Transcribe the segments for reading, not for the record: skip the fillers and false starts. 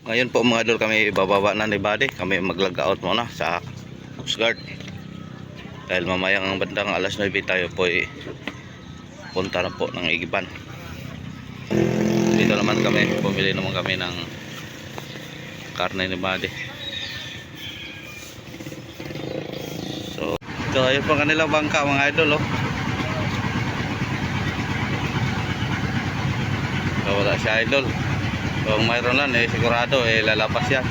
Ngayon po mga idol, kami bababa na ni Buddy. Kami mag-log-out muna sa Coast Guard. Dahil mamayang bandang alas 9 tayo po punta na po ng Igiban. Dito naman kami, pumili naman kami ng karne ni Buddy. So ayun po kanilang bangka mga idol, oh. So wala si idol. Kung mayroon lang sigurado lalapas yan.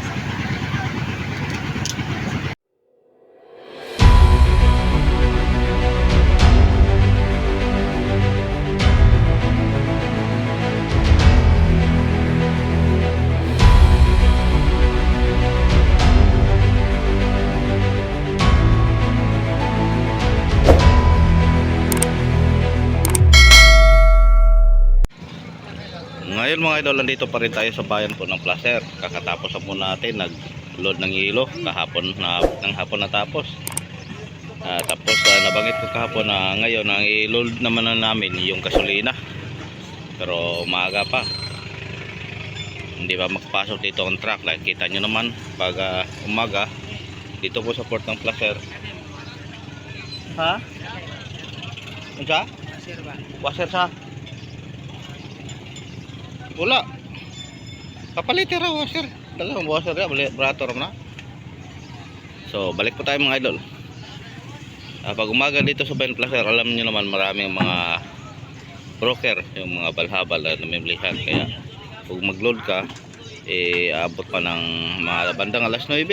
Ngayon mga idol, nandito pa rin tayo sa bayan po ng Placer. Kakatapos po natin nag-load ng hilo kahapon ng hapon natapos. Tapos nabanggit ko kahapon na ngayon ang i-load naman na namin yung gasolina. Pero umaga pa. Hindi pa makapasok dito ang truck. Like, kita nyo naman pag umaga dito po sa port ng Placer. Ha? Ano siya? Washer siya? Wala. Kapalitin raw washer. Dalawang washer ya, brator na. So, balik po tayo mga idol. Pag umaga dito sa Bayan Placer, alam niyo naman maraming mga broker, yung mga balhabal na namimilihan. Kaya, kung mag-load ka, aabot pa ng mga bandang alas 9.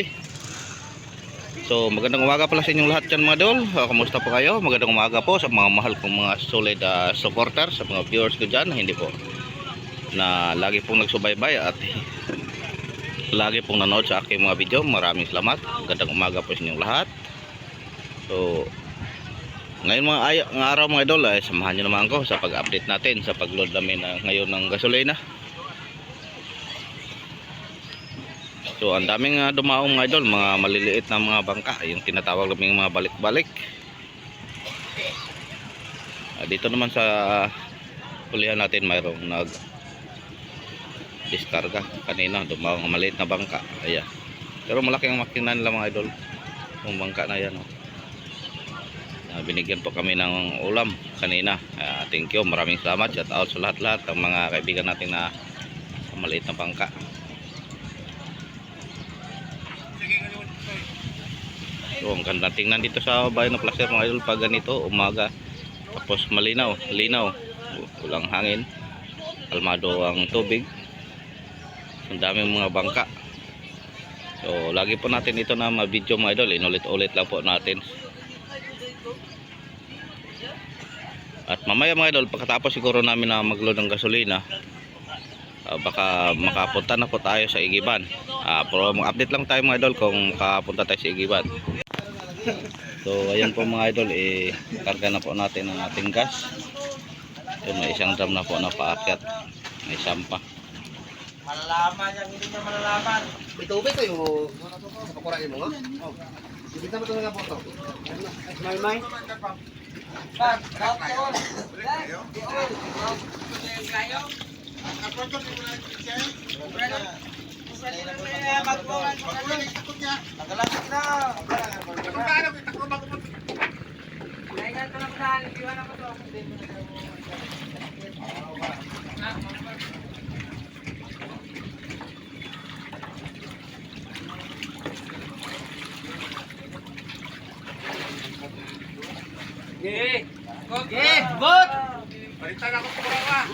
So, magandang umaga pala sa inyong lahat dyan mga idol. Kamusta po kayo? Magandang umaga po sa mga mahal kong mga solid supporters, sa mga viewers ko dyan. Hindi po na lagi pong nagsubaybay at lagi pong nanood sa aking mga video. Maraming salamat. Magandang umaga po sa inyong lahat. So ngayon mga araw mga idol, samahan nyo naman ako sa pag-update natin sa pag-load namin ngayon ng gasolina. So ang daming dumaong mga idol, mga maliliit na mga bangka, yung tinatawag naming mga balik-balik. Dito naman sa pulihan natin mayroong diskarga kanina, dumawang maliit na bangka. Ayan, pero malaki ang makina nila mga idol, yung bangka na yan, oh. Binigyan po kami ng ulam kanina. Thank you, maraming salamat, shout out sa lahat-lahat ng mga kaibigan natin na maliit na bangka. So ang ganda tingnan dito sa Bayan ng Placer mga idol pag ganito umaga, tapos malinaw, linaw, walang hangin, kalmado ang tubig. Ang daming mga bangka. So lagi po natin ito na ma-video mga idol, inulit-ulit lang po natin. At mamaya mga idol, pagkatapos siguro namin na mag-load ng gasolina, baka makapunta na po tayo sa Igiban. Pero mag-update lang tayo mga idol kung makapunta tayo sa Igiban. So ayan po mga idol, karga na po natin ang ating gas. Yun, may isang drum na po na paakyat, may sampa. Malalaman yan, hindi niya malalaman. May tubig ko yung kapakurain mo, ha? Oo. Ibig naman ito nga po ito. May. Bot!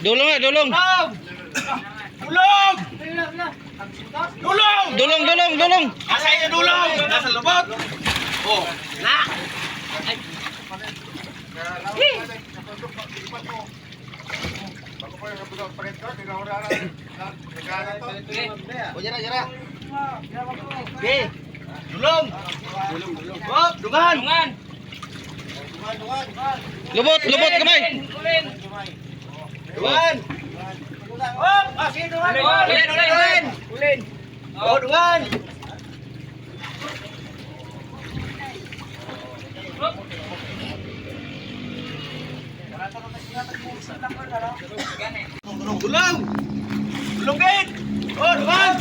Dulong na, dulong. Dulong! Dulong, dulong, dulong. Asa yung dulong? Nasa lubot? Oh, na! O, jara. Okay. Dulong! Bot! Dungan! Lubot, lubot kamay. Dungan! Oh, sige dungan! Ulin! Oh, dungan! Dulang! Dulungin! Oh, dungan!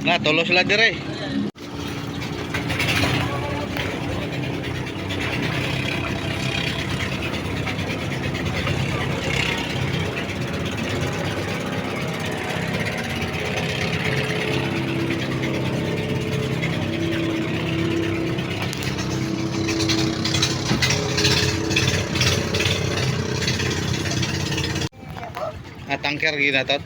Na, tulo sila dire. Na tangker ginatot.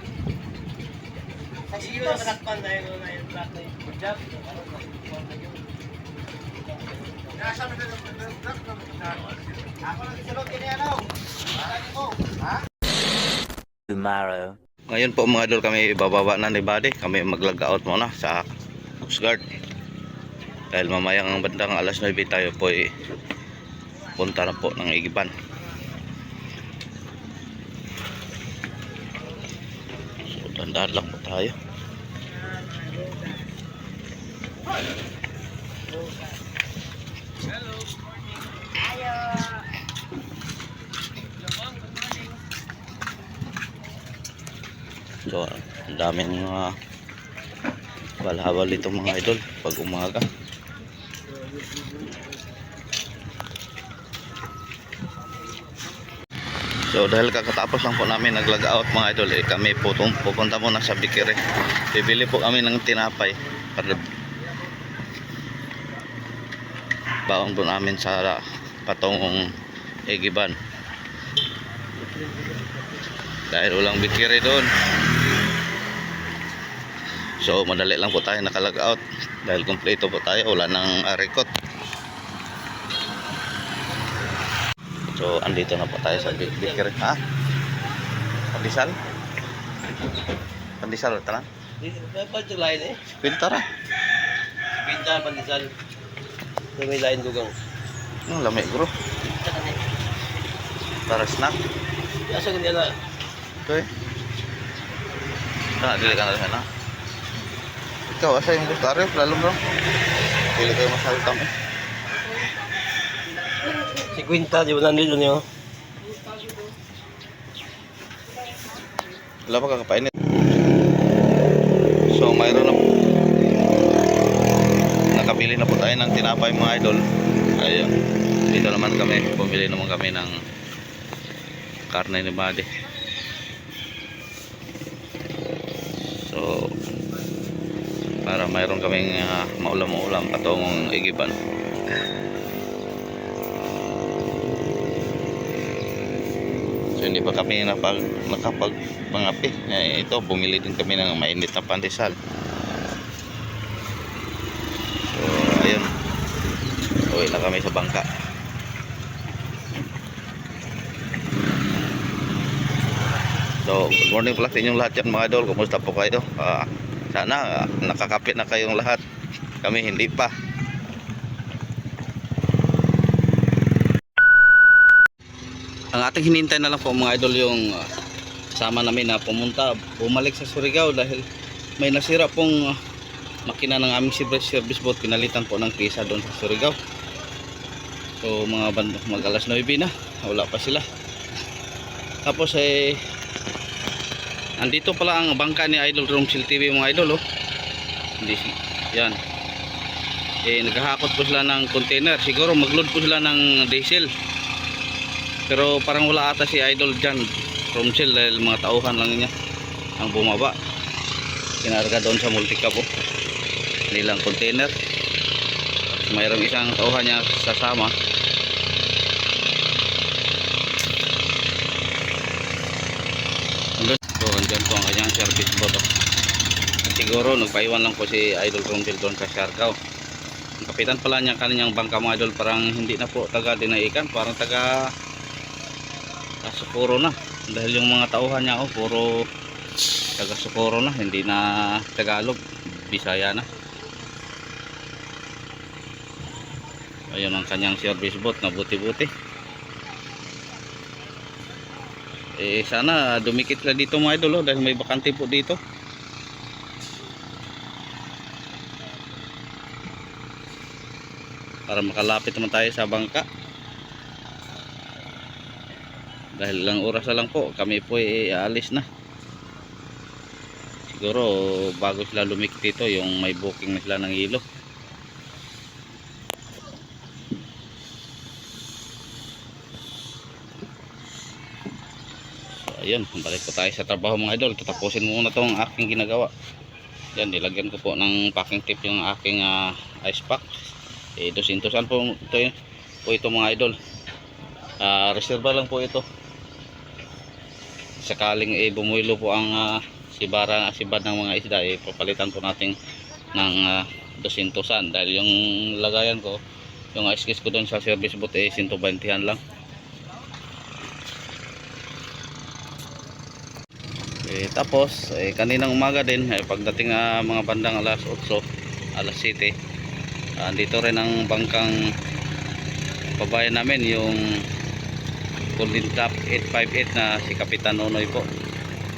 Tomorrow. Ngayon po mga idol, kami bababa na ni Buddy. Kami mag-log out muna sa Coast Guard. Dahil mamayang bandang alas 9 tayo po punta na po ng Igiban. So dandahan lang po tayo. So ang daming mga balhabal dito mga idol pag umaga. So dahil kakatapos lang po namin nag-log out mga idol, kami po pupunta muna sa Bikiri. Bibili po kami ng tinapay para baon po namin sa patungong Igiban. Dahil walang Bikiri doon. So madali lang po tayo naka-log out dahil kumpleto po tayo, wala nang record. So andito na po tayo sa Bikiri. Ha? Pandisal? Pandisal tanan? Pwede lain eh. Pintara. Pinta, pandesal. May lain dugang. Lamig bro. Para snack. Asa ganyan na. Okay. Sana dili ka na sana. Ikaw asa yung gusto Arif lalo bro. Dili kayo masaltam eh. Si Quinta, di ba nandito niyo? Wala pa kakapainit. So mayroon na nakabili na po tayo ng tinapay mga idol. Ayun. Dito naman kami. Bumili naman kami ng karne ni Buddy. So para mayroon kaming maulam-ulam patungong Igiban. So hindi pa kami nakapag-pangapi. Ito, bumili din kami ng mainit na pandesal. So ayun, uwi na kami sa bangka. So good morning pala sa inyong lahat yan mga idol. Kumusta po kayo? Sana nakakapit na kayong lahat. Kami hindi pa. Ang ating hinintay na lang po mga idol yung sama namin na bumalik sa Surigao dahil may nasira pong makina ng aming service boat. Pinalitan po ng pisa doon sa Surigao. So mga mag alas 9 na, wala pa sila. Tapos andito pala ang bangka ni Idol Romsil TV mga idol oh. Hindi yan. Naghahakot po sila ng container. Siguro magload po sila ng diesel. Pero parang wala ata si Idol dyan Romsil dahil mga tauhan lang niya ang bumaba. Kinarga doon sa multicab oh. Nilang container. Mayroong isang tauhan niya sasama. So andyan po ang kanyang service boat oh. Siguro nagpaiwan lang po si Idol Romsil doon sa Siargao. Ang kapitan pala niya kanyang bangka mga idol parang hindi na po taga Dinaikan, parang taga Socorro na dahil yung mga tauhan niya oh, puro taga Socorro na, hindi na Tagalog, Bisaya na. Ayun ang kanyang service boat na buti-buti. Sana dumikit lang dito mga idol oh, dahil may bakante po dito. Para makalapit naman tayo sa bangka. Dahil lang oras na lang po kami po ay aalis na. Siguro bago sila lumikit dito, yung may booking na sila ng hilo. Ayun, balik po tayo sa trabaho mga idol. Tatapusin muna itong aking ginagawa. Yan, nilagyan ko po ng packing tape yung aking ice pack. 200 po ito mga idol. Reserva lang po ito. Sakaling bumuilo po ang sibad ng mga isda, papalitan po natin ng 200 dahil yung lagayan ko, yung ice case ko doon sa service boat 120 lang. Tapos kaninang umaga din pagdating mga bandang alas 8 alas 7 dito rin ang bangkang pabayan namin, yung Golden Top 858 na si Kapitan Nonoy po.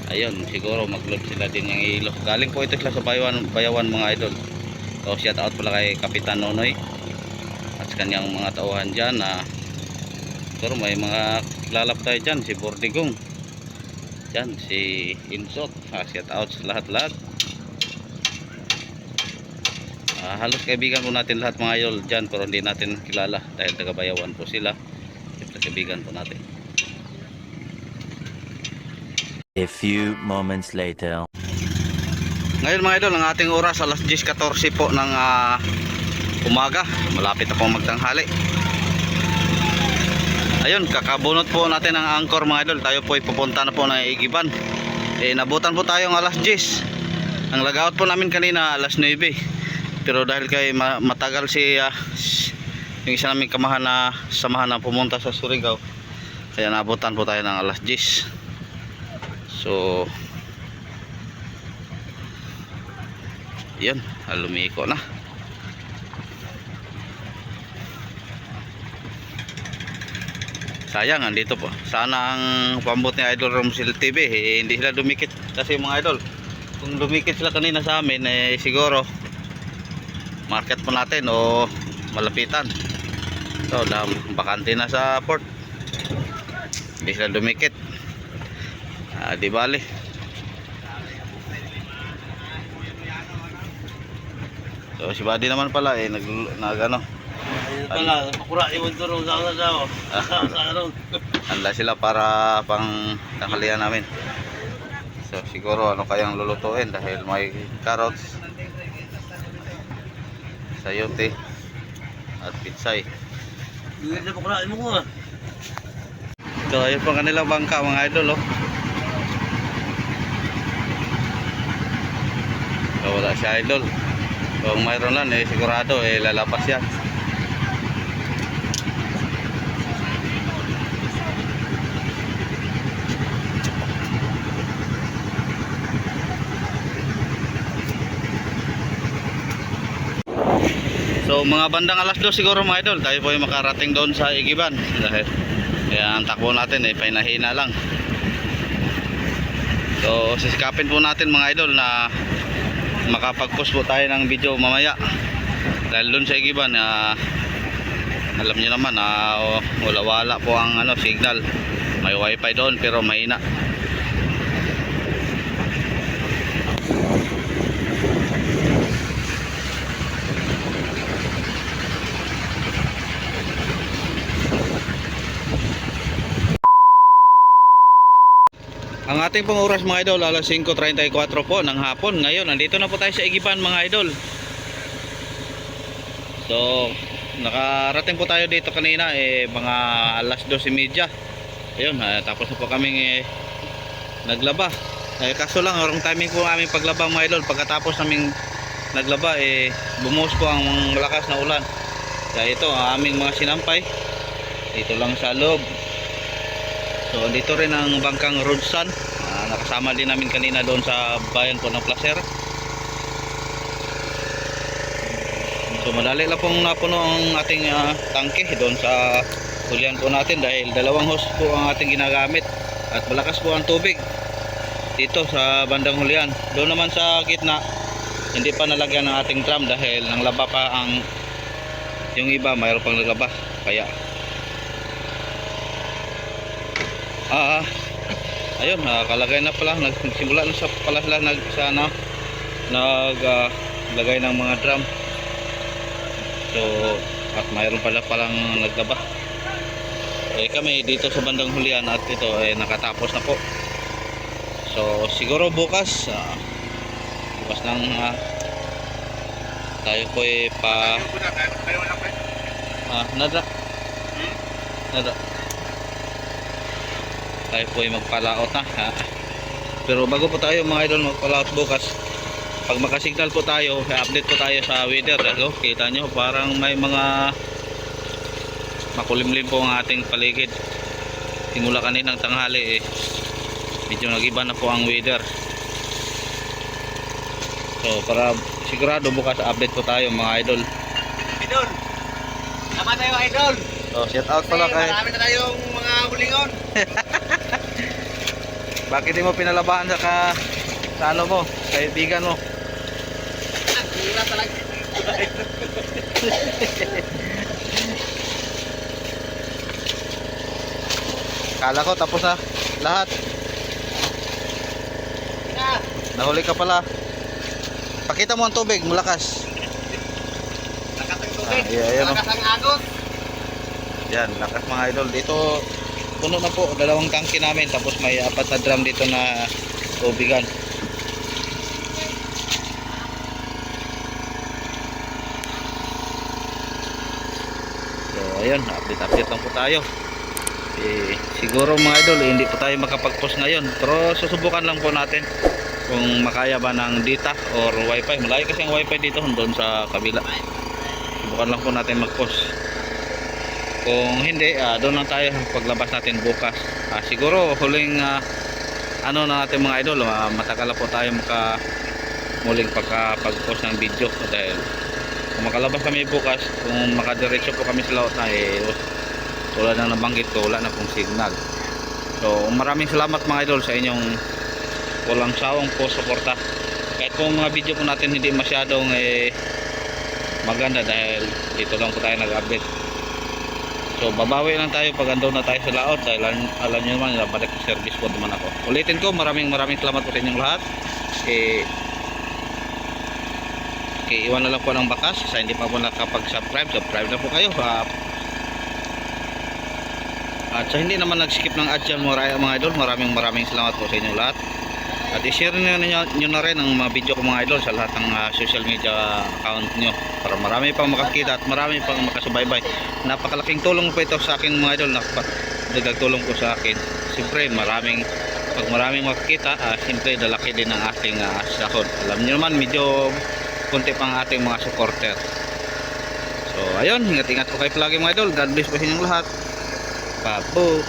Ayun, siguro magload sila din yung ilo. Galing po ito sila sa Bayawan mga idol. So shout out pala kay Kapitan Nonoy at sa kanyang mga tauhan dyan. Siguro may mga lalap tayo dyan, si Bordigong dyan, si Insot, shout out sa lahat-lahat. Halos kaibigan po natin lahat mga idol dyan, pero hindi natin kilala dahil taga Bayawan po sila. Siyempre kaibigan po natin. A few moments later. Ngayon mga idol, ang ating oras alas 10:14 po ng umaga. Malapit na po magtanghali. Ayun, kakabunot po natin ang angkor mga idol. Tayo po ay pupunta na po ng Igiban. Nabutan po tayong alas 10. Ang lagout po namin kanina alas 9. Pero dahil kay matagal yung isa naming samahan na pumunta sa Surigao, kaya nabutan po tayo ng alas 10. So yan, lumiko na. Sayang, andito po. Sana ang pambot ni Idol Romsil TV hindi sila dumikit kasi mga idol. Kung dumikit sila kanina sa amin siguro market po natin o malapitan. So bakante na sa port. Hindi sila dumikit. Di bali. So si Buddy naman pala nag Pala, pakura yung turong sa daw. Handa sila para pang tanghalian namin. So siguro ano kayang lulutuin dahil may carrots, sayote at pitsay. Hindi na pakura mo ko. So ayun po kanilang bangka mga idol oh. So wala si idol. Kung mayroon lang sigurado lalapas yan. So mga bandang alas 2 siguro mga idol, tayo po ay makarating doon sa Igiban dahil kaya ang takbo natin pahinahina lang. So sisikapin po natin mga idol na makapag-post po tayo ng video mamaya dahil doon sa Igiban alam niyo naman wala po ang signal. May wifi doon pero mahina. Ang ating pong oras mga idol alas 5:34 po ng hapon. Ngayon nandito na po tayo sa Igiban mga idol. So nakarating po tayo dito kanina mga alas 12:30. Ayun, tapos na po kaming naglaba. Kaso lang wrong timing po aming paglaba mga idol. Pagkatapos naming naglaba bumuhos po ang malakas na ulan. Kaya ito ang aming mga sinampay dito lang sa loob. So dito rin ang bangkang Rodsan. Nakasama din namin kanina doon sa bayan po ng Placer. So madali lang pong napuno ang ating tangke doon sa hulihan po natin dahil dalawang hose po ang ating ginagamit at malakas po ang tubig dito sa bandang hulihan. Doon naman sa gitna hindi pa nalagyan ng ating drum dahil nang laba pa yung iba, mayroon pang naglaba kaya Ayun, kalagay na pala, nagsimula na sa pala sila lagay ng mga drum. So, at mayroon pala palang naglaba. Kami dito sa bandang hulihan at ito nakatapos na po. So, siguro bukas nang tayo po nada tayo po magpalaot na pero bago po tayo mga idol magpalaot bukas, pag makasignal po tayo, update po tayo sa weather. Kita nyo parang may mga makulimlim po ang ating paligid. Simula kaninang tanghali medyo nagiba na po ang weather. So para sigurado bukas update po tayo mga idol. Idol! Tama tayo idol! So shout out pala kay marami na tayong mga hulingon. bakit di mo pinalabahan sa ano mo, kaibigan mo? Hira talaga. Kala ko tapos na lahat. Nahuli ka pala. Pakita mo ang tubig, malakas. Lakas ang tubig. Ayan, Lakas ang agos. Yan, lakas mga idol. Dito puno na po, 2 tangke namin, tapos may 4 na drum dito na tubigan. So ayun, update lang po tayo. Siguro mga idol, hindi po tayo makapag-post ngayon, pero susubukan lang po natin kung makaya ba ng data or wifi. Malayo kasi ang wifi dito doon sa kabila. Subukan lang po natin mag-post. Kung hindi, doon lang tayo paglabas natin bukas. Siguro huling ano na natin mga idol, matagal po tayo muling pagka-post ng video dahil kung makalabas kami bukas, kung makadiretso po kami sa laot na tulad ng nabanggit ko, wala na pong signal. So maraming salamat mga idol sa inyong walang sawang po suporta. Kahit po mga video po natin hindi masyadong maganda dahil dito lang po tayo nag-update. So babawi lang tayo pag andun na tayo sa laot dahil alam nyo naman, balik service po naman ako. Ulitin ko, maraming salamat po sa inyong lahat. Iwan na lang po ng bakas. Sa hindi pa po nakapag-subscribe, subscribe na po kayo. At sa hindi naman nag-skip ng ads yan mga idol, maraming salamat po sa inyong lahat. At i-share nyo na rin ang mga video ko mga idol sa lahat ng social media account nyo para marami pang makakita at marami pang makasubaybay. Napakalaking tulong po ito sa akin mga idol, nagtulong po sa akin. Siyempre pag maraming makakita, siyempre dalaki din ang ating sahod. Alam nyo naman, medyo konti pang ating mga supporter. So ayun, ingat-ingat po kayo palagi mga idol. God bless po sa inyong lahat. Pabo.